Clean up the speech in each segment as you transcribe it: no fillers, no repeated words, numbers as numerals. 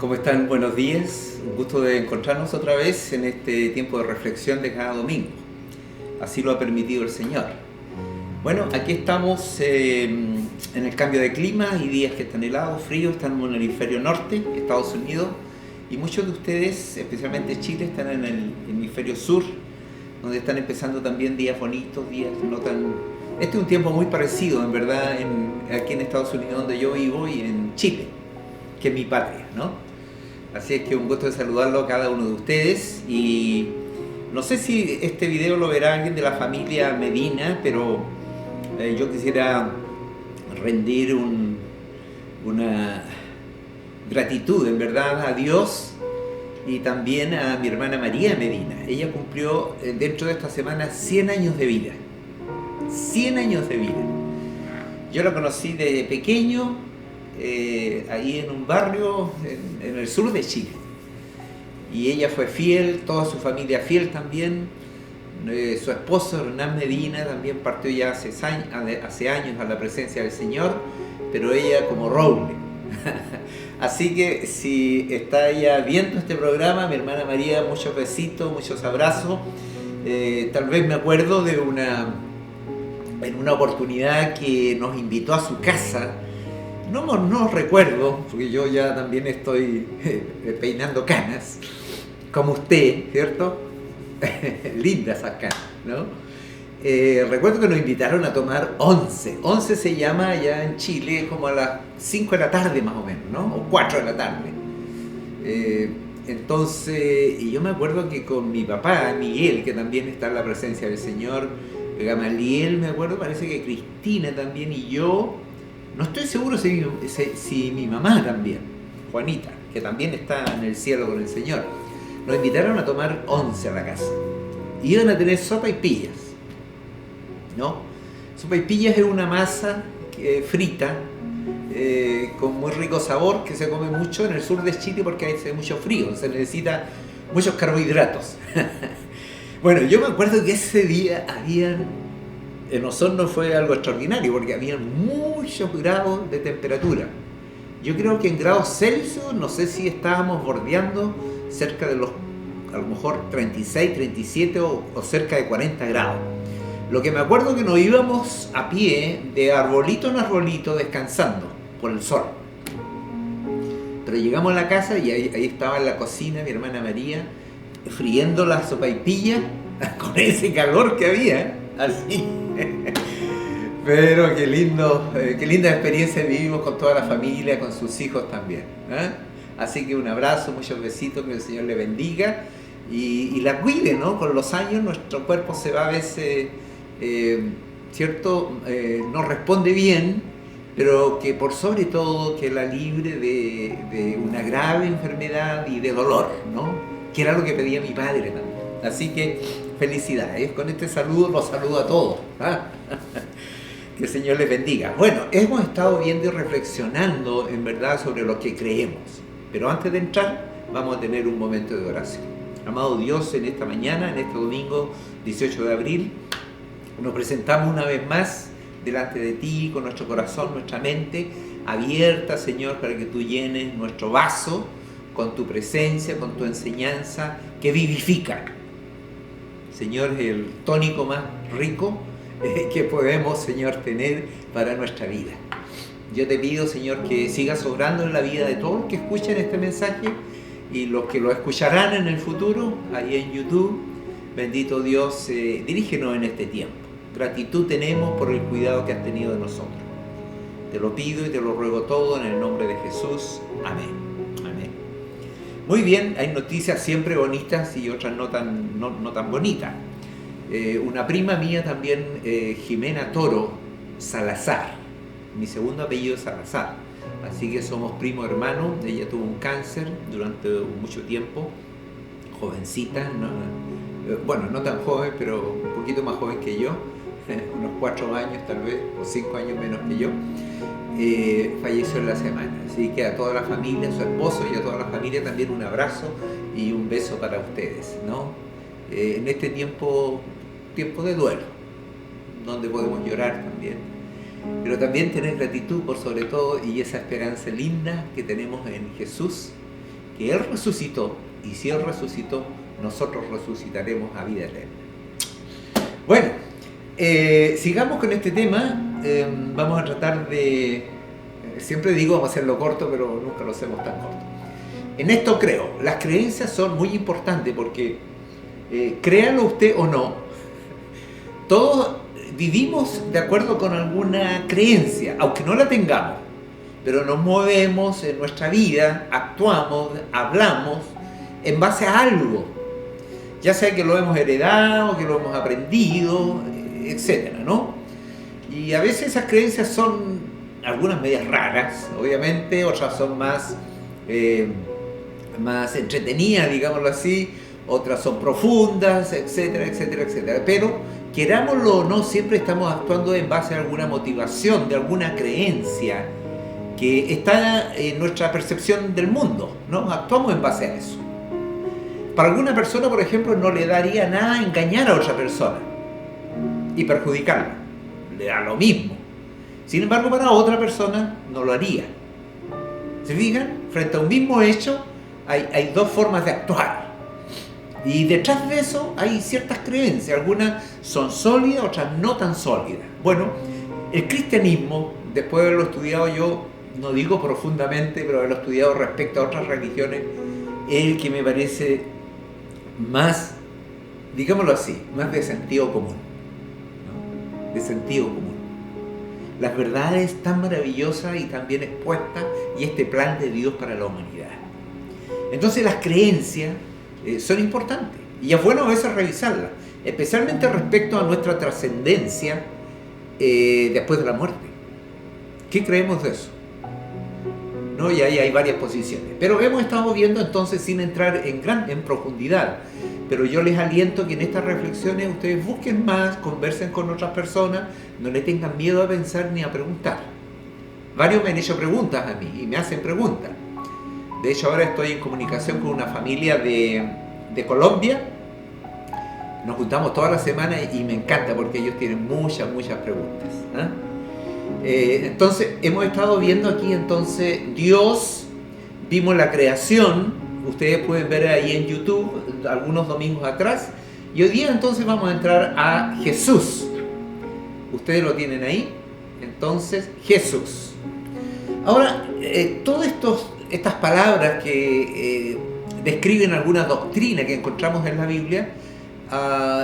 ¿Cómo están? Buenos días. Un gusto de encontrarnos otra vez en este tiempo de reflexión de cada domingo. Así lo ha permitido el Señor. Bueno, aquí estamos en el cambio de clima. Hay días que están helados, fríos, estamos en el hemisferio norte, Estados Unidos, y muchos de ustedes, especialmente Chile, están en el hemisferio sur, donde están empezando también días bonitos, días no tan... Este es un tiempo muy parecido, en verdad, aquí en Estados Unidos, donde yo vivo, y en Chile, que es mi patria, ¿no? Así es que un gusto de saludarlo a cada uno de ustedes, y no sé si este video lo verá alguien de la familia Medina, pero yo quisiera rendir una gratitud, en verdad, a Dios y también a mi hermana María Medina. Ella cumplió dentro de esta semana 100 años de vida. 100 años de vida. Yo la conocí de pequeño, ahí en un barrio en el sur de Chile. Y ella fue fiel, toda su familia fiel también. Su esposo Hernán Medina también partió ya hace años a la presencia del Señor, pero ella como roble. Así que si está ella viendo este programa, mi hermana María, muchos besitos, muchos abrazos. Tal vez me acuerdo de en una oportunidad que nos invitó a su casa. No recuerdo, porque yo ya también estoy peinando canas, como usted, ¿cierto? Lindas esas canas, ¿no? Recuerdo que nos invitaron a tomar once. Once se llama allá en Chile como a las 5 de la tarde más o menos, ¿no? O 4 de la tarde. Entonces, y yo me acuerdo que con mi papá, Miguel, que también está en la presencia del Señor, Gamaliel, me acuerdo, parece que Cristina también, y yo, no estoy seguro si mi mamá también, Juanita, que también está en el cielo con el Señor, nos invitaron a tomar once a la casa. Iban a tener sopaipillas, ¿no? Sopaipillas es una masa frita, con muy rico sabor, que se come mucho en el sur de Chile porque hace mucho frío, se necesita muchos carbohidratos. Bueno, yo me acuerdo que ese día en Osorno fue algo extraordinario porque había muchos grados de temperatura. Yo creo que en grados Celsius, no sé si estábamos bordeando cerca de los, a lo mejor 36, 37 o cerca de 40 grados. Lo que me acuerdo que nos íbamos a pie de arbolito en arbolito descansando por el sol. Pero llegamos a la casa y ahí estaba en la cocina mi hermana María, friendo la sopaipilla con ese calor que había, así. Pero qué linda experiencia vivimos con toda la familia, con sus hijos también, ¿eh? Así que un abrazo, muchos besitos, que el Señor le bendiga y la cuide, ¿no? Con los años nuestro cuerpo se va a veces, ¿cierto? No responde bien, pero que por sobre todo que la libre de una grave enfermedad y de dolor, ¿no? Que era lo que pedía mi padre también. Así que felicidades. Con este saludo los saludo a todos. Que el Señor les bendiga. Bueno, hemos estado viendo y reflexionando en verdad sobre lo que creemos. Pero antes de entrar, vamos a tener un momento de oración. Amado Dios, en esta mañana, en este domingo 18 de abril, nos presentamos una vez más delante de ti, con nuestro corazón, nuestra mente abierta, Señor, para que tú llenes nuestro vaso con tu presencia, con tu enseñanza que vivifica. Señor, es el tónico más rico que podemos, Señor, tener para nuestra vida. Yo te pido, Señor, que sigas obrando en la vida de todos los que escuchen este mensaje y los que lo escucharán en el futuro, ahí en YouTube. Bendito Dios, dirígenos en este tiempo. Gratitud tenemos por el cuidado que has tenido de nosotros. Te lo pido y te lo ruego todo en el nombre de Jesús. Amén. Amén. Muy bien, hay noticias siempre bonitas y otras no tan bonitas. Una prima mía también, Jimena Toro Salazar, mi segundo apellido es Salazar, así que somos primo hermano. Ella tuvo un cáncer durante mucho tiempo, jovencita, bueno, no tan joven, pero un poquito más joven que yo, unos 4 años tal vez, o 5 años menos que yo. Falleció en la semana, así que a toda la familia, a su esposo y a toda la familia también un abrazo y un beso para ustedes, ¿no? En este tiempo de duelo, donde podemos llorar también, pero también tener gratitud por sobre todo y esa esperanza linda que tenemos en Jesús, que Él resucitó, y si Él resucitó, nosotros resucitaremos a vida eterna. Bueno, sigamos con este tema. Vamos a tratar de, siempre digo vamos a hacerlo corto, pero nunca lo hacemos tan corto. En esto creo, las creencias son muy importantes porque, créanlo usted o no, todos vivimos de acuerdo con alguna creencia, aunque no la tengamos, pero nos movemos en nuestra vida, actuamos, hablamos en base a algo, ya sea que lo hemos heredado, que lo hemos aprendido, etcétera, ¿no? Y a veces esas creencias son algunas medias raras, obviamente, otras son más entretenidas, digámoslo así, otras son profundas, etcétera, etcétera, etcétera. Pero, querámoslo o no, siempre estamos actuando en base a alguna motivación, de alguna creencia que está en nuestra percepción del mundo, ¿no? Actuamos en base a eso. Para alguna persona, por ejemplo, no le daría nada engañar a otra persona y perjudicarla, le da lo mismo. Sin embargo, para otra persona no lo haría. ¿Se fijan? Frente a un mismo hecho hay dos formas de actuar. Y detrás de eso hay ciertas creencias, algunas son sólidas, otras no tan sólidas. Bueno, el cristianismo, después de haberlo estudiado yo, no digo profundamente, pero haberlo estudiado respecto a otras religiones, es el que me parece más, digámoslo así, más de sentido común, ¿no? De sentido común. Las verdades tan maravillosas y tan bien expuestas y este plan de Dios para la humanidad. Entonces las creencias son importantes y es bueno a veces revisarlas, especialmente respecto a nuestra trascendencia después de la muerte. ¿Qué creemos de eso? ¿No? Y ahí hay varias posiciones, pero hemos estado viendo entonces sin entrar en profundidad, pero yo les aliento que en estas reflexiones ustedes busquen más, conversen con otras personas, no le tengan miedo a pensar ni a preguntar. Varios me han hecho preguntas a mí y me hacen preguntas. De hecho, ahora estoy en comunicación con una familia de Colombia. Nos juntamos toda la semana y me encanta porque ellos tienen muchas preguntas, ¿eh? Entonces, hemos estado viendo aquí entonces Dios, vimos la creación, ustedes pueden ver ahí en YouTube algunos domingos atrás, y hoy día entonces vamos a entrar a Jesús. Ustedes lo tienen ahí, entonces Jesús. Ahora, todas estas palabras que describen alguna doctrina que encontramos en la Biblia,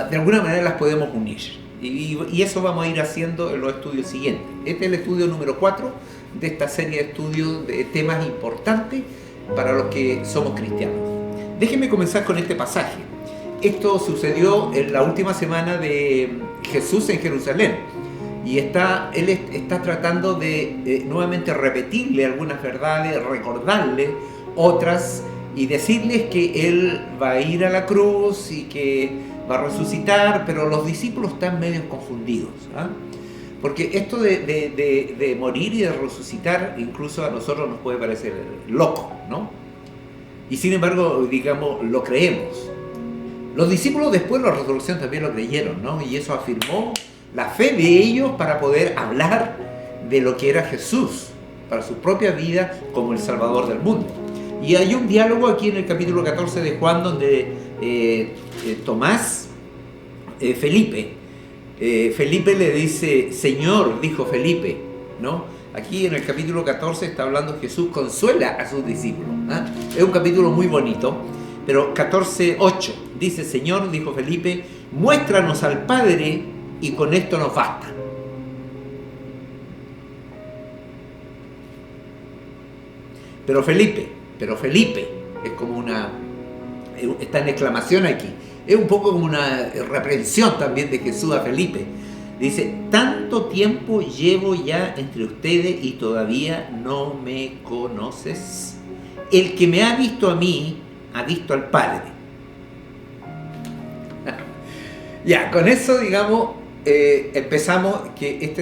de alguna manera las podemos unir. Y eso vamos a ir haciendo en los estudios siguientes. Este es el estudio número 4 de esta serie de estudios de temas importantes para los que somos cristianos. Déjenme comenzar con este pasaje. Esto sucedió en la última semana de Jesús en Jerusalén. Y él está tratando de nuevamente repetirle algunas verdades, recordarle otras y decirles que Él va a ir a la cruz y que va a resucitar, pero los discípulos están medio confundidos, ¿eh? Porque esto de morir y de resucitar incluso a nosotros nos puede parecer loco, ¿no? Y sin embargo, digamos, lo creemos. Los discípulos después de la resurrección también lo creyeron, ¿no? Y eso afirmó la fe de ellos para poder hablar de lo que era Jesús para su propia vida como el Salvador del mundo. Y hay un diálogo aquí en el capítulo 14 de Juan donde Felipe le dice, Señor, dijo Felipe, ¿no? Aquí en el capítulo 14 está hablando Jesús, consuela a sus discípulos, ¿eh? Es un capítulo muy bonito, pero 14:8 dice, Señor, dijo Felipe, muéstranos al Padre y con esto nos basta. Pero Felipe, es como está en exclamación aquí, es un poco como una reprensión también de Jesús a Felipe. Dice, tanto tiempo llevo ya entre ustedes y todavía no me conoces. El que me ha visto a mí, ha visto al Padre. Ya, con eso, digamos, empezamos que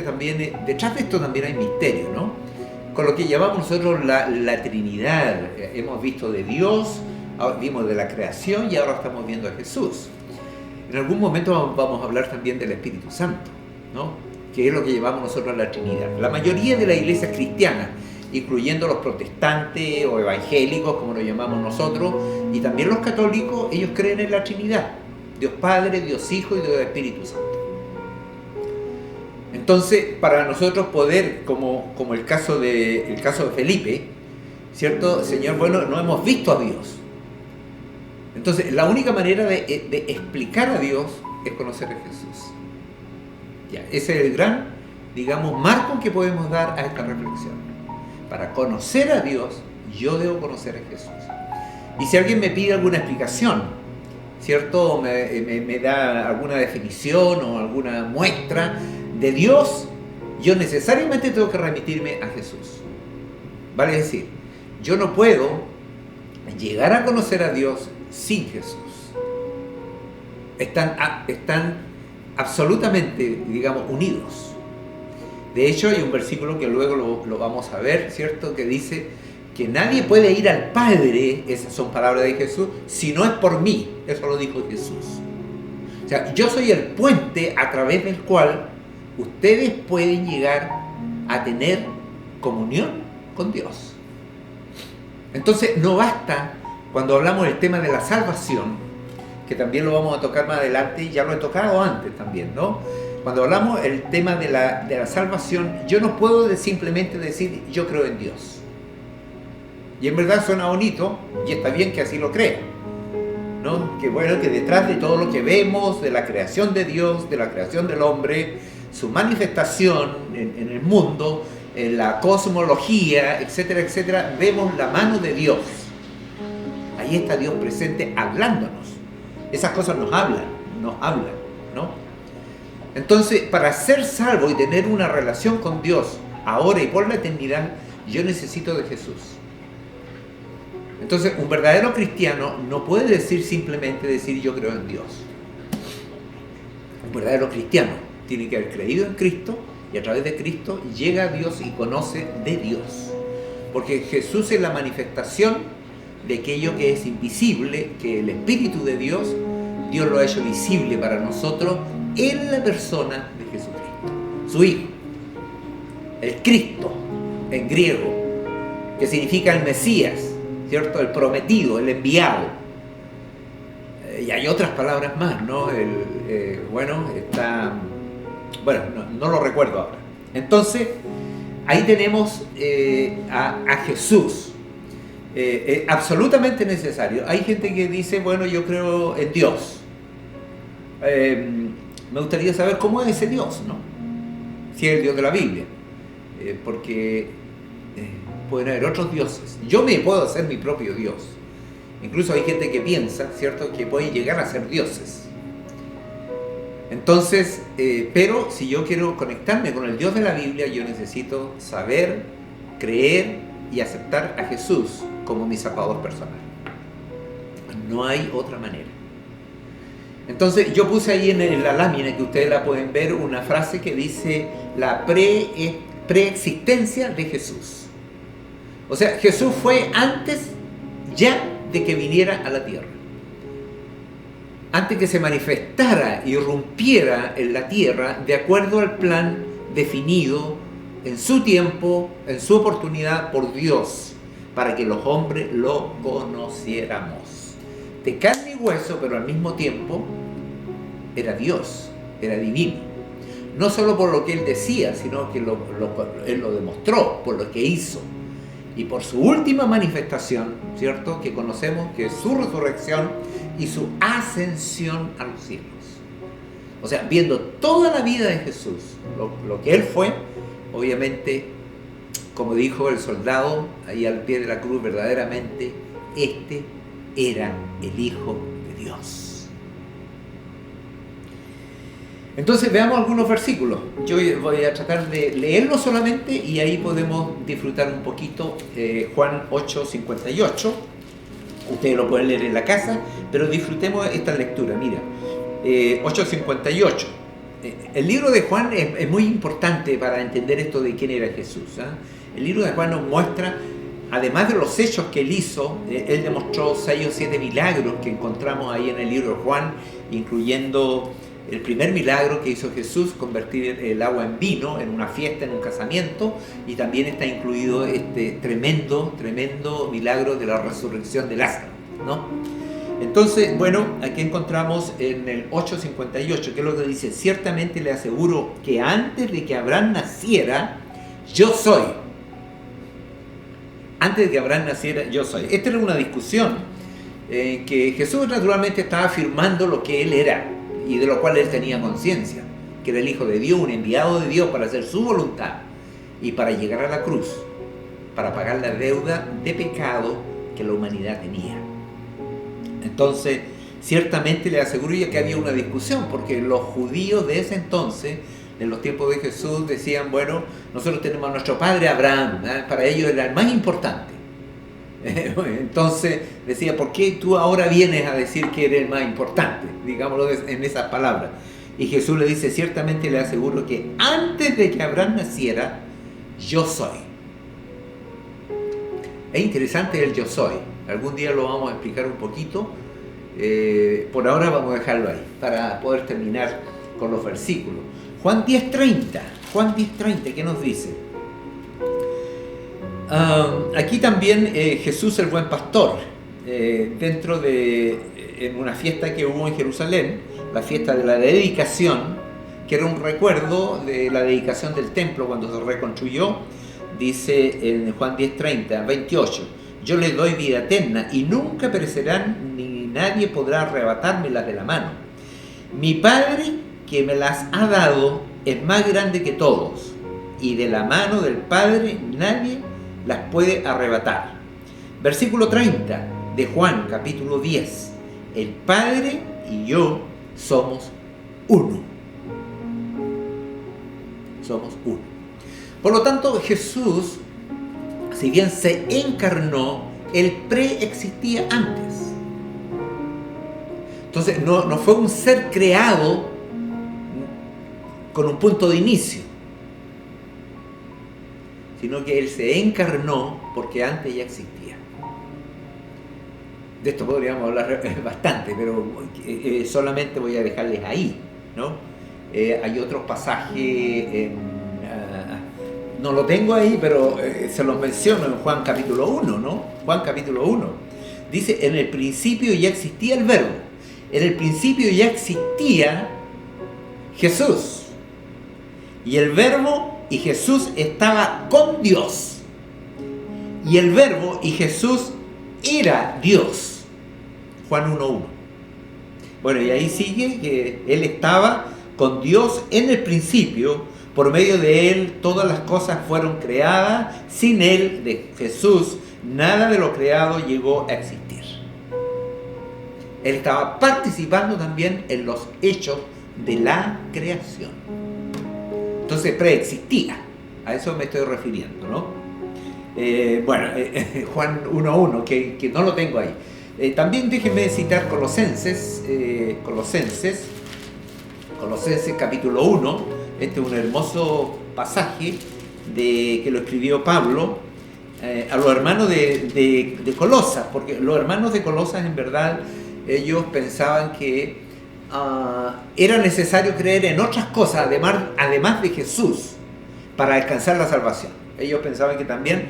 detrás de esto también hay misterio, ¿no? Con lo que llamamos nosotros la Trinidad. Hemos visto de Dios, vimos de la creación y ahora estamos viendo a Jesús. En algún momento vamos a hablar también del Espíritu Santo, ¿no? Que es lo que llamamos nosotros la Trinidad. La mayoría de las iglesias cristianas incluyendo los protestantes o evangélicos, como lo llamamos nosotros, y también los católicos, ellos creen en la Trinidad, Dios Padre, Dios Hijo y Dios Espíritu Santo. Entonces, para nosotros poder, como el caso de Felipe, ¿cierto? Señor, bueno, no hemos visto a Dios. Entonces, la única manera de explicar a Dios es conocer a Jesús. Ya, ese es el gran, digamos, marco que podemos dar a esta reflexión. Para conocer a Dios, yo debo conocer a Jesús. Y si alguien me pide alguna explicación, ¿cierto? Me da alguna definición o alguna muestra de Dios, yo necesariamente tengo que remitirme a Jesús. Vale decir, yo no puedo llegar a conocer a Dios sin Jesús. Están absolutamente, digamos, unidos. De hecho, hay un versículo que luego lo vamos a ver, ¿cierto? Que dice que nadie puede ir al Padre, esas son palabras de Jesús, si no es por mí. Eso lo dijo Jesús. O sea, yo soy el puente a través del cual ustedes pueden llegar a tener comunión con Dios. Entonces, no basta cuando hablamos del tema de la salvación, que también lo vamos a tocar más adelante, ya lo he tocado antes también, ¿no? Cuando hablamos del tema de la salvación, yo no puedo simplemente decir yo creo en Dios. Y en verdad suena bonito, y está bien que así lo crea, ¿no? Que bueno, que detrás de todo lo que vemos, de la creación de Dios, de la creación del hombre, su manifestación en el mundo, en la cosmología, etcétera, etcétera, vemos la mano de Dios. Ahí está Dios presente hablándonos. Esas cosas nos hablan, ¿no? Entonces, para ser salvo y tener una relación con Dios, ahora y por la eternidad, yo necesito de Jesús. Entonces, un verdadero cristiano no puede decir simplemente yo creo en Dios. Un verdadero cristiano tiene que haber creído en Cristo y a través de Cristo llega a Dios y conoce de Dios. Porque Jesús es la manifestación de aquello que es invisible, que el Espíritu de Dios lo ha hecho visible para nosotros en la persona de Jesucristo, su Hijo. El Cristo, en griego, que significa el Mesías, ¿cierto? El prometido, el enviado. Y hay otras palabras más, ¿no? No lo recuerdo ahora. Entonces, ahí tenemos a Jesús. Absolutamente necesario. Hay gente que dice, bueno, yo creo en Dios. Me gustaría saber cómo es ese Dios, ¿no? Si es el Dios de la Biblia. Porque pueden haber otros dioses. Yo me puedo hacer mi propio Dios. Incluso hay gente que piensa, ¿cierto?, que pueden llegar a ser dioses. Entonces, pero si yo quiero conectarme con el Dios de la Biblia, yo necesito saber, creer y aceptar a Jesús como mi salvador personal. No hay otra manera. Entonces yo puse ahí en la lámina, que ustedes la pueden ver, una frase que dice la preexistencia de Jesús. O sea, Jesús fue antes ya de que viniera a la tierra. Antes que se manifestara y irrumpiera en la tierra de acuerdo al plan definido en su tiempo, en su oportunidad por Dios, para que los hombres lo conociéramos. De carne y hueso, pero al mismo tiempo era Dios, era divino. No solo por lo que Él decía, sino que Él lo demostró por lo que hizo. Y por su última manifestación, ¿cierto?, que conocemos, que es su resurrección y su ascensión a los cielos. O sea, viendo toda la vida de Jesús, lo que Él fue, obviamente, como dijo el soldado ahí al pie de la cruz, verdaderamente, este era el Hijo de Dios. Entonces veamos algunos versículos. Yo voy a tratar de leerlos solamente y ahí podemos disfrutar un poquito. Juan 8:58. Ustedes lo pueden leer en la casa, pero disfrutemos esta lectura. Mira, 8:58. El libro de Juan es muy importante para entender esto de quién era Jesús. El libro de Juan nos muestra, además de los hechos que Él hizo, Él demostró 6 o 7 milagros que encontramos ahí en el libro de Juan, incluyendo el primer milagro que hizo Jesús, convertir el agua en vino en una fiesta, en un casamiento, y también está incluido este tremendo milagro de la resurrección de Lázaro, ¿no? Entonces, bueno, aquí encontramos en el 8:58, que es lo que dice: ciertamente le aseguro que antes de que Abraham naciera, yo soy. Antes de que Abraham naciera, yo soy. Esta era una discusión que Jesús naturalmente estaba afirmando lo que él era y de lo cual él tenía conciencia, que era el Hijo de Dios, un enviado de Dios para hacer su voluntad y para llegar a la cruz, para pagar la deuda de pecado que la humanidad tenía. Entonces, ciertamente le aseguro yo que había una discusión, porque los judíos de ese entonces, en los tiempos de Jesús, decían: bueno, nosotros tenemos a nuestro padre Abraham, ¿eh? Para ellos era el más importante. Entonces decía: ¿por qué tú ahora vienes a decir que eres el más importante? Digámoslo en esas palabras. Y Jesús le dice: ciertamente le aseguro que antes de que Abraham naciera, yo soy. Es interesante el yo soy. Algún día lo vamos a explicar un poquito. Por ahora vamos a dejarlo ahí para poder terminar con los versículos. Juan 10:30. Juan 10:30, ¿qué nos dice? Aquí también Jesús el buen pastor, dentro de en una fiesta que hubo en Jerusalén, la fiesta de la dedicación, que era un recuerdo de la dedicación del templo cuando se reconstruyó. Dice en Juan 10:30, 28: yo les doy vida eterna y nunca perecerán, ni nadie podrá arrebatármelas de la mano. Mi Padre que me las ha dado es más grande que todos, y de la mano del Padre nadie las puede arrebatar. Versículo 30 de Juan, capítulo 10. El Padre y yo somos uno. Somos uno. Por lo tanto, Jesús, si bien se encarnó, él preexistía antes. Entonces, no fue un ser creado con un punto de inicio, sino que él se encarnó porque antes ya existía. De esto podríamos hablar bastante, pero solamente voy a dejarles ahí, ¿no? Hay otros pasajes, no lo tengo ahí, pero se los menciono en Juan capítulo 1, ¿no? Juan capítulo 1. Dice: en el principio ya existía el Verbo. En el principio ya existía Jesús. Y el Verbo y Jesús estaba con Dios. Y el Verbo y Jesús era Dios. Juan 1:1. Bueno, y ahí sigue que él estaba con Dios en el principio. Por medio de él todas las cosas fueron creadas. Sin él, de Jesús, nada de lo creado llegó a existir. Él estaba participando también en los hechos de la creación. Entonces preexistía. A eso me estoy refiriendo, ¿no? Juan 1:1, que no lo tengo ahí. También déjenme citar Colosenses capítulo 1. Este es un hermoso pasaje que lo escribió Pablo a los hermanos de Colosas, porque los hermanos de Colosas, en verdad, ellos pensaban que era necesario creer en otras cosas además de Jesús para alcanzar la salvación. Ellos pensaban que también,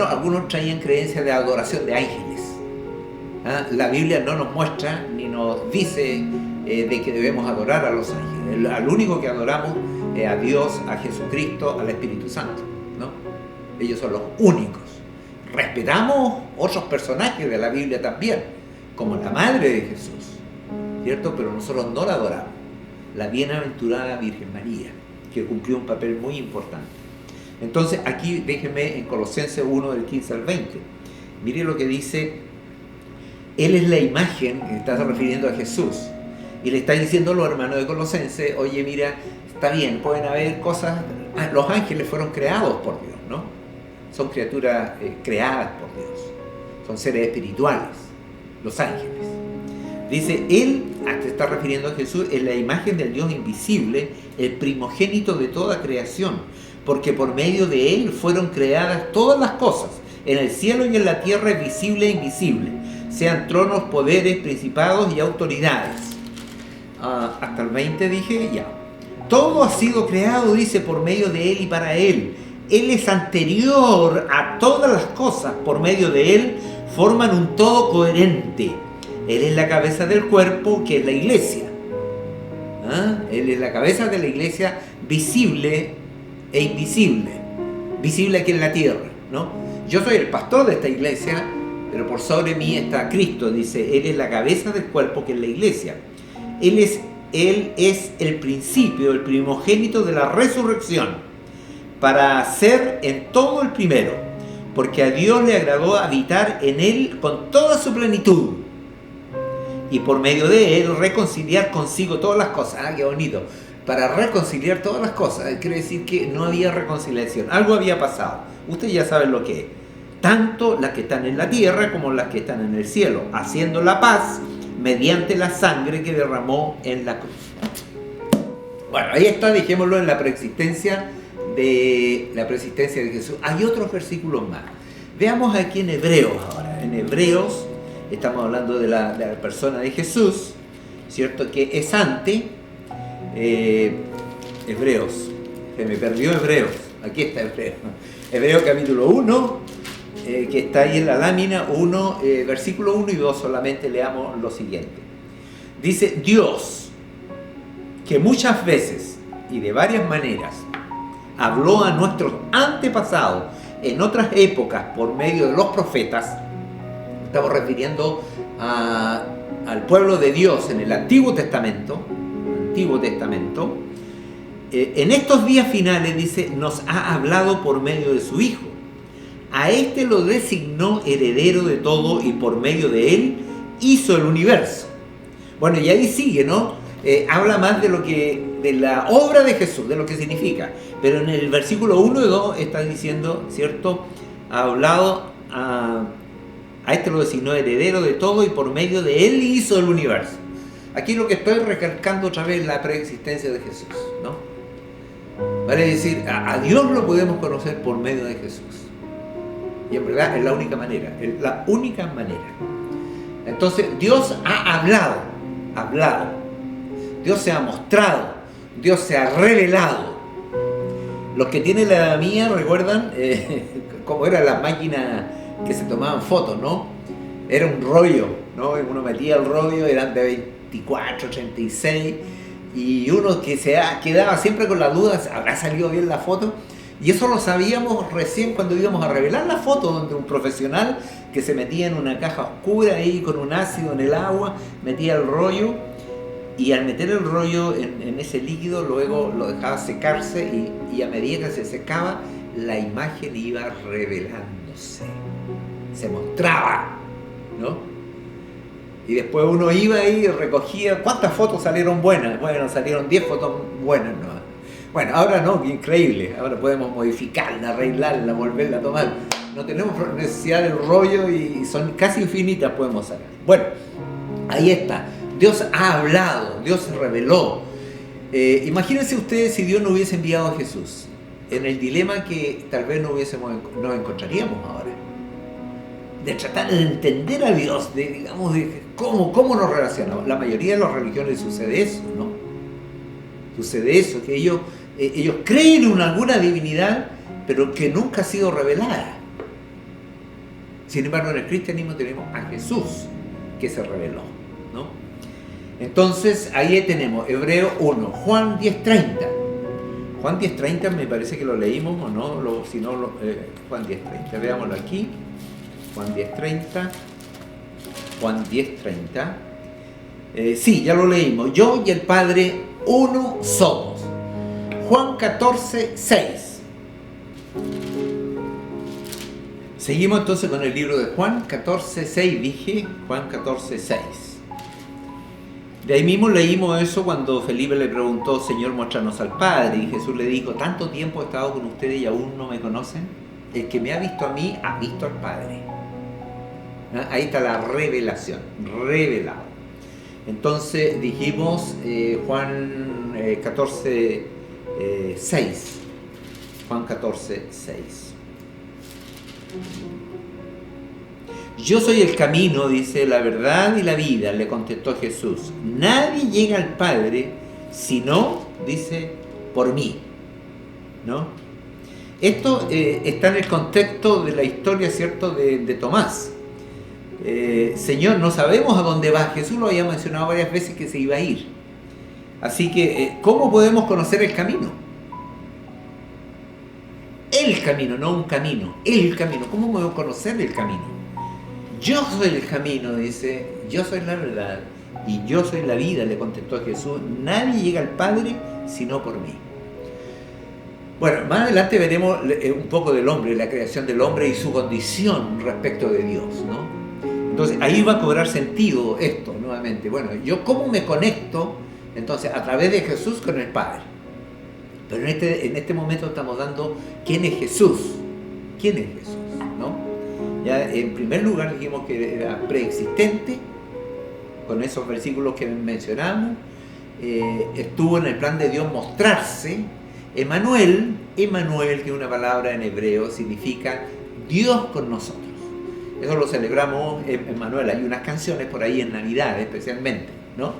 algunos traían creencias de adoración de ángeles. La Biblia no nos muestra ni nos dice de que debemos adorar a los ángeles. Al único que adoramos es a Dios, a Jesucristo, al Espíritu Santo, ¿no? Ellos son los únicos. Respetamos otros personajes de la Biblia también, como la madre de Jesús, ¿cierto? Pero nosotros no la adoramos. La bienaventurada Virgen María, que cumplió un papel muy importante. Entonces, aquí déjenme en Colosenses 1, del 15 al 20. Mire lo que dice: él es la imagen, está refiriendo a Jesús, y le está diciendo a los hermanos de Colosenses: oye, mira, está bien, pueden haber cosas, los ángeles fueron creados por Dios, ¿no? Son criaturas creadas por Dios, son seres espirituales, los ángeles. Dice, él, se está refiriendo a Jesús, es la imagen del Dios invisible, el primogénito de toda creación, porque por medio de él fueron creadas todas las cosas, en el cielo y en la tierra, visible e invisible, sean tronos, poderes, principados y autoridades. hasta el 20 dije, ya. Todo ha sido creado, dice, por medio de Él y para Él. Él es anterior a todas las cosas. Por medio de Él forman un todo coherente. Él es la cabeza del cuerpo, que es la iglesia. Él es la cabeza de la iglesia, visible e invisible. Visible aquí en la tierra, ¿no? Yo soy el pastor de esta iglesia, pero por sobre mí está Cristo. Dice, Él es la cabeza del cuerpo, que es la iglesia. Él es el principio, el primogénito de la resurrección, para ser en todo el primero, porque a Dios le agradó habitar en Él con toda su plenitud, y por medio de Él reconciliar consigo todas las cosas. ¡Qué bonito! Para reconciliar todas las cosas, quiere decir que no había reconciliación, algo había pasado. Ustedes ya saben lo que es, tanto las que están en la tierra como las que están en el cielo, haciendo la paz mediante la sangre que derramó en la cruz. Bueno, ahí está, dejémoslo en la preexistencia de Jesús. Hay otros versículos más. Veamos aquí en Hebreos ahora. En Hebreos estamos hablando de la persona de Jesús, ¿cierto? Que es ante Hebreos. Se me perdió Hebreos. Aquí está Hebreos. Hebreos capítulo 1, que está ahí en la lámina, 1, versículo 1 y 2, solamente leamos lo siguiente. Dice, Dios, que muchas veces y de varias maneras habló a nuestros antepasados en otras épocas por medio de los profetas. Estamos refiriendo al pueblo de Dios en el Antiguo Testamento. En estos días finales, dice, nos ha hablado por medio de su Hijo. A este lo designó heredero de todo y por medio de él hizo el universo. Bueno, y ahí sigue, ¿no? Habla más de la obra de Jesús, de lo que significa. Pero en el versículo 1 y 2 está diciendo, ¿cierto? Ha hablado a este lo designó heredero de todo y por medio de él hizo el universo. Aquí lo que estoy recalcando otra vez es la preexistencia de Jesús, ¿no? Vale decir, a Dios lo podemos conocer por medio de Jesús. Y en verdad es la única manera, Entonces Dios ha hablado. Dios se ha mostrado, Dios se ha revelado. Los que tienen la edad mía recuerdan cómo era la máquina que se tomaban fotos, ¿no? Era un rollo, ¿no? Uno metía el rollo, eran de 24, 36, y uno que quedaba siempre con la duda, ¿habrá salido bien la foto? Y eso lo sabíamos recién cuando íbamos a revelar la foto, donde un profesional que se metía en una caja oscura ahí con un ácido en el agua, metía el rollo, y al meter el rollo en ese líquido luego lo dejaba secarse, y a medida que se secaba la imagen iba revelándose, se mostraba, ¿no? Y después uno iba ahí y recogía cuántas fotos salieron buenas. Bueno, salieron 10 fotos buenas, ¿no? Bueno, ahora no, increíble, ahora podemos modificarla, arreglarla, volverla a tomar. No tenemos necesidad del rollo y son casi infinitas, podemos sacar. Bueno, ahí está. Dios ha hablado, Dios se reveló. Imagínense ustedes si Dios no hubiese enviado a Jesús, en el dilema que tal vez nos encontraríamos ahora. De tratar de entender a Dios, de cómo nos relacionamos. La mayoría de las religiones sucede eso, ¿no? Sucede eso, que ellos creen en alguna divinidad, pero que nunca ha sido revelada. Sin embargo, en el cristianismo tenemos a Jesús, que se reveló, ¿no? Entonces, ahí tenemos Hebreo 1, Juan 10:30. Juan 10:30 me parece que lo leímos, ¿o no? Juan 10:30, veámoslo aquí. Juan 10:30. Sí, ya lo leímos. Yo y el Padre uno somos. Juan 14:6. Seguimos entonces con el libro de Juan 14:6, dije. Juan 14:6. De ahí mismo leímos eso cuando Felipe le preguntó, Señor, muéstranos al Padre. Y Jesús le dijo, ¿tanto tiempo he estado con ustedes y aún no me conocen? El que me ha visto a mí, ha visto al Padre. Ahí está la revelación, revelado. Entonces dijimos Juan 14:6. Juan 14:6. Yo soy el camino, dice, la verdad y la vida, le contestó Jesús. Nadie llega al Padre sino, dice, por mí, ¿no? Esto está en el contexto de la historia, ¿cierto?, de Tomás. Señor, no sabemos a dónde va. Jesús lo había mencionado varias veces que se iba a ir. Así que, ¿cómo podemos conocer el camino? El camino, no un camino, el camino. ¿Cómo podemos conocer el camino? Yo soy el camino, dice, yo soy la verdad y yo soy la vida, le contestó Jesús. Nadie llega al Padre sino por mí. Bueno, más adelante veremos un poco del hombre, la creación del hombre y su condición respecto de Dios, ¿no? Entonces ahí va a cobrar sentido esto nuevamente. Bueno, ¿yo cómo me conecto entonces a través de Jesús con el Padre? Pero en este momento estamos dando quién es Jesús. ¿Quién es Jesús? ¿No? Ya en primer lugar dijimos que era preexistente, con esos versículos que mencionamos. Estuvo en el plan de Dios mostrarse. Emmanuel, que es una palabra en hebreo, significa Dios con nosotros. Eso lo celebramos en Emmanuel. Hay unas canciones por ahí en Navidad especialmente, ¿no?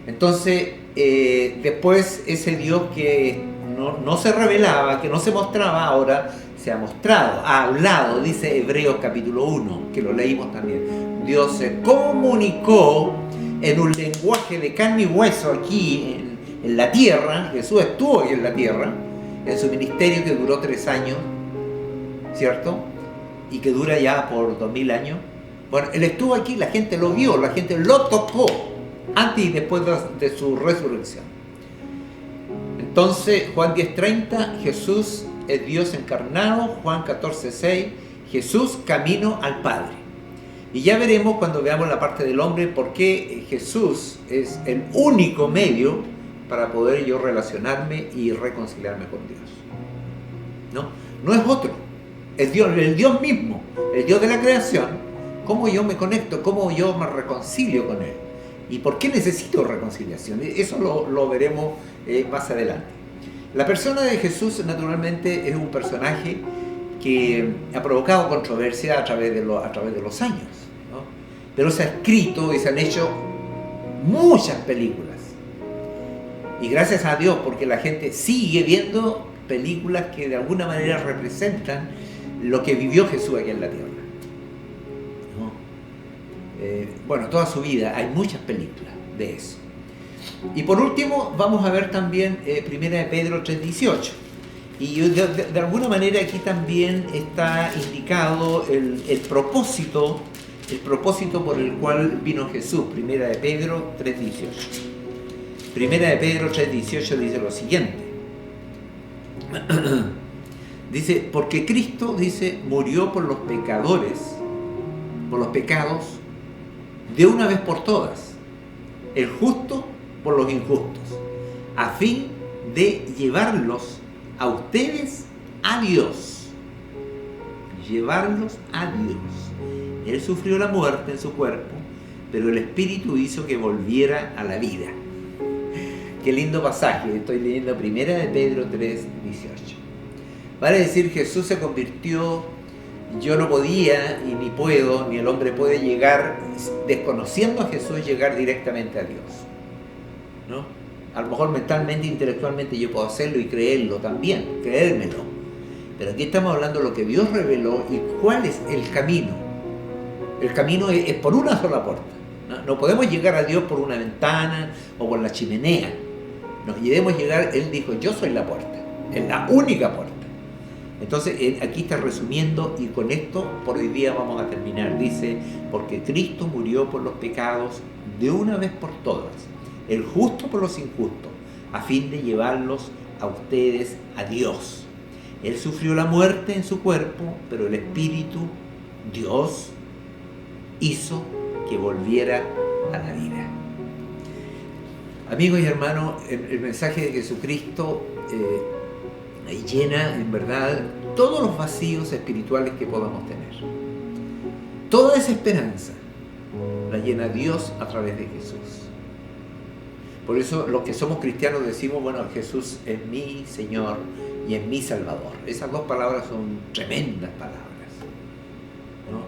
Entonces, después ese Dios que no se revelaba, que no se mostraba, ahora se ha mostrado, ha hablado, dice Hebreos capítulo 1, que lo leímos también. Dios se comunicó en un lenguaje de carne y hueso aquí en la tierra. Jesús estuvo aquí en la tierra, en su ministerio que duró 3 años, ¿cierto? Y que dura ya por 2000 años. Bueno, Él estuvo aquí, la gente lo vio, la gente lo tocó, antes y después de su resurrección. Entonces, Juan 10:30, Jesús es Dios encarnado. Juan 14:6, Jesús camino al Padre. Y ya veremos cuando veamos la parte del hombre por qué Jesús es el único medio para poder yo relacionarme y reconciliarme con Dios. No es otro, es Dios, el Dios mismo, el Dios de la creación. ¿Cómo yo me conecto? ¿Cómo yo me reconcilio con Él? ¿Y por qué necesito reconciliación? Eso lo veremos más adelante. La persona de Jesús naturalmente es un personaje que ha provocado controversia a través de los años, ¿no? Pero se ha escrito y se han hecho muchas películas. Y gracias a Dios, porque la gente sigue viendo películas que de alguna manera representan lo que vivió Jesús aquí en la tierra, ¿no? Bueno, toda su vida hay muchas películas de eso. Y por último vamos a ver también 1 de Pedro 3:18. Y de alguna manera aquí también está indicado el propósito por el cual vino Jesús. 1 de Pedro 3:18. 1 de Pedro 3:18 dice lo siguiente. Dice, porque Cristo, dice, murió por los pecadores, por los pecados, de una vez por todas, el justo por los injustos, a fin de llevarlos a ustedes a Dios. Llevarlos a Dios. Él sufrió la muerte en su cuerpo, pero el Espíritu hizo que volviera a la vida. Qué lindo pasaje. Estoy leyendo 1 de Pedro 3:18. Vale decir, Jesús se convirtió. Yo no podía y ni puedo, ni el hombre puede llegar, desconociendo a Jesús, llegar directamente a Dios, ¿no? A lo mejor mentalmente, intelectualmente yo puedo hacerlo y creerlo también, creérmelo. Pero aquí estamos hablando de lo que Dios reveló y cuál es el camino. El camino es por una sola puerta. No podemos llegar a Dios por una ventana o por la chimenea. No, debemos llegar, Él dijo, yo soy la puerta, es la única puerta. Entonces, aquí está resumiendo y con esto por hoy día vamos a terminar. Dice, porque Cristo murió por los pecados de una vez por todas, el justo por los injustos, a fin de llevarlos a ustedes a Dios. Él sufrió la muerte en su cuerpo, pero el Espíritu, Dios, hizo que volviera a la vida. Amigos y hermanos, el mensaje de Jesucristo llena en verdad todos los vacíos espirituales que podamos tener. Toda esa esperanza la llena Dios a través de Jesús. Por eso los que somos cristianos decimos, bueno, Jesús es mi Señor y es mi Salvador. Esas dos palabras son tremendas palabras, ¿no?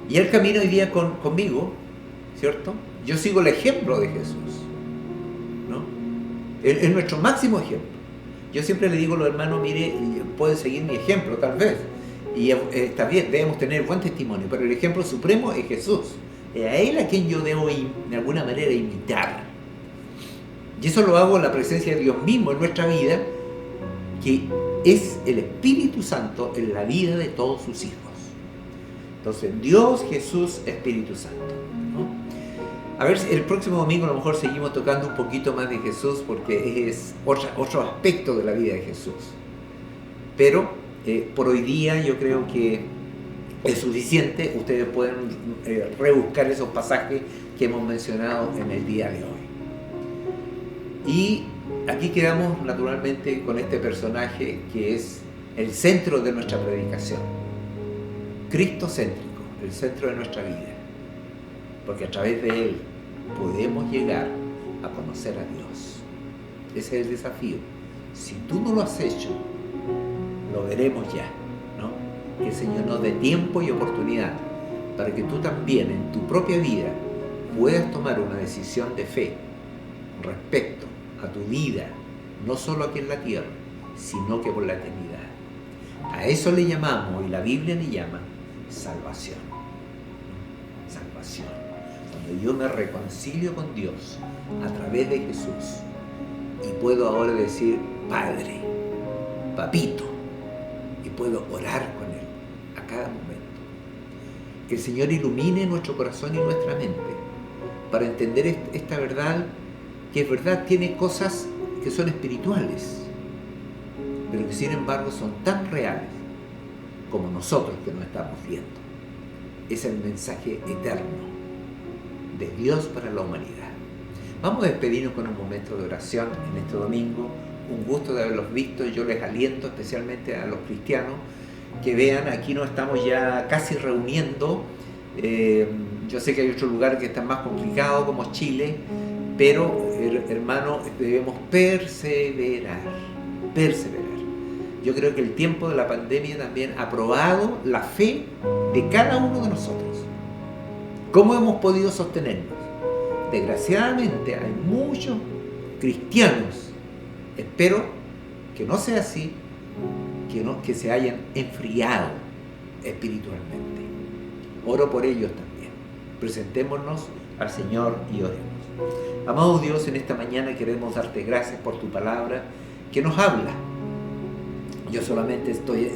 Y Él camina hoy día conmigo, ¿cierto? Yo sigo el ejemplo de Jesús, ¿no? Él es nuestro máximo ejemplo. Yo siempre le digo a los hermanos, mire, pueden seguir mi ejemplo tal vez, y está bien, debemos tener buen testimonio, pero el ejemplo supremo es Jesús. Es a Él a quien yo debo de alguna manera imitar. Y eso lo hago en la presencia de Dios mismo en nuestra vida, que es el Espíritu Santo en la vida de todos sus hijos. Entonces, Dios, Jesús, Espíritu Santo, ¿no? A ver, el próximo domingo a lo mejor seguimos tocando un poquito más de Jesús, porque es otro aspecto de la vida de Jesús. Pero por hoy día yo creo que es suficiente. Ustedes pueden rebuscar esos pasajes que hemos mencionado en el día de hoy. Y aquí quedamos naturalmente con este personaje que es el centro de nuestra predicación. Cristocéntrico, el centro de nuestra vida. Porque a través de Él podemos llegar a conocer a Dios. Ese es el desafío. Si tú no lo has hecho, lo veremos ya, ¿no? Que el Señor nos dé tiempo y oportunidad para que tú también en tu propia vida puedas tomar una decisión de fe respecto a tu vida, no solo aquí en la tierra, sino que por la eternidad. A eso le llamamos, y la Biblia le llama, salvación. Salvación. Cuando yo me reconcilio con Dios a través de Jesús y puedo ahora decir Padre, Papito, y puedo orar con Él a cada momento. Que el Señor ilumine nuestro corazón y nuestra mente para entender esta verdad, que es verdad, tiene cosas que son espirituales, pero que sin embargo son tan reales como nosotros que nos estamos viendo. Es el mensaje eterno de Dios para la humanidad. Vamos a despedirnos con un momento de oración en este domingo. Un gusto de haberlos visto. Yo les aliento especialmente a los cristianos que vean, aquí nos estamos ya casi reuniendo. Yo sé que hay otros lugares que están más complicados como Chile, pero hermanos, debemos perseverar. Yo creo que el tiempo de la pandemia también ha probado la fe de cada uno de nosotros. ¿Cómo hemos podido sostenernos? Desgraciadamente hay muchos cristianos, espero que no sea así, que se hayan enfriado espiritualmente. Oro por ellos también. Presentémonos al Señor y oremos. Amado Dios, en esta mañana queremos darte gracias por tu palabra que nos habla. Yo solamente estoy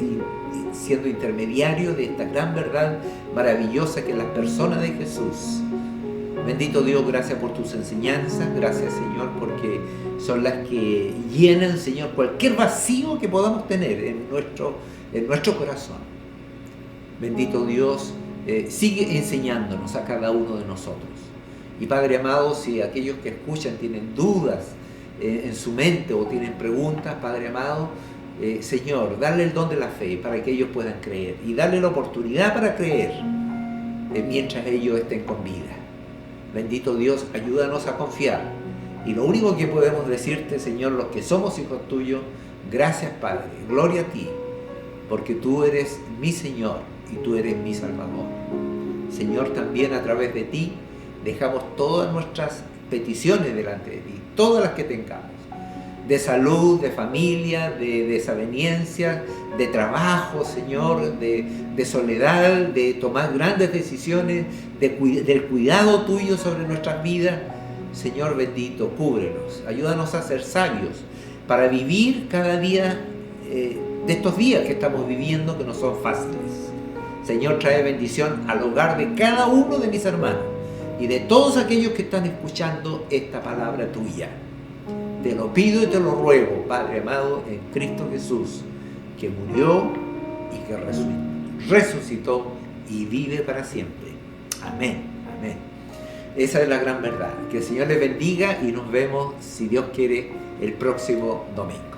siendo intermediario de esta gran verdad maravillosa que es la persona de Jesús. Bendito Dios, gracias por tus enseñanzas, gracias Señor, porque son las que llenan, Señor, cualquier vacío que podamos tener en nuestro corazón. Bendito Dios, sigue enseñándonos a cada uno de nosotros. Y Padre amado, si aquellos que escuchan tienen dudas en su mente o tienen preguntas, Padre amado, Señor, dale el don de la fe para que ellos puedan creer y darle la oportunidad para creer mientras ellos estén con vida. Bendito Dios, ayúdanos a confiar. Y lo único que podemos decirte, Señor, los que somos hijos tuyos, gracias Padre, gloria a ti, porque tú eres mi Señor y tú eres mi Salvador. Señor, también a través de ti dejamos todas nuestras peticiones delante de ti, todas las que tengamos, de salud, de familia, de desaveniencia, de trabajo, Señor, de soledad, de tomar grandes decisiones, del cuidado tuyo sobre nuestras vidas. Señor bendito, cúbrenos, ayúdanos a ser sabios para vivir cada día de estos días que estamos viviendo, que no son fáciles. Señor, trae bendición al hogar de cada uno de mis hermanos y de todos aquellos que están escuchando esta palabra tuya. Te lo pido y te lo ruego, Padre amado, en Cristo Jesús, que murió y que resucitó y vive para siempre. Amén, amén. Esa es la gran verdad. Que el Señor les bendiga y nos vemos, si Dios quiere, el próximo domingo.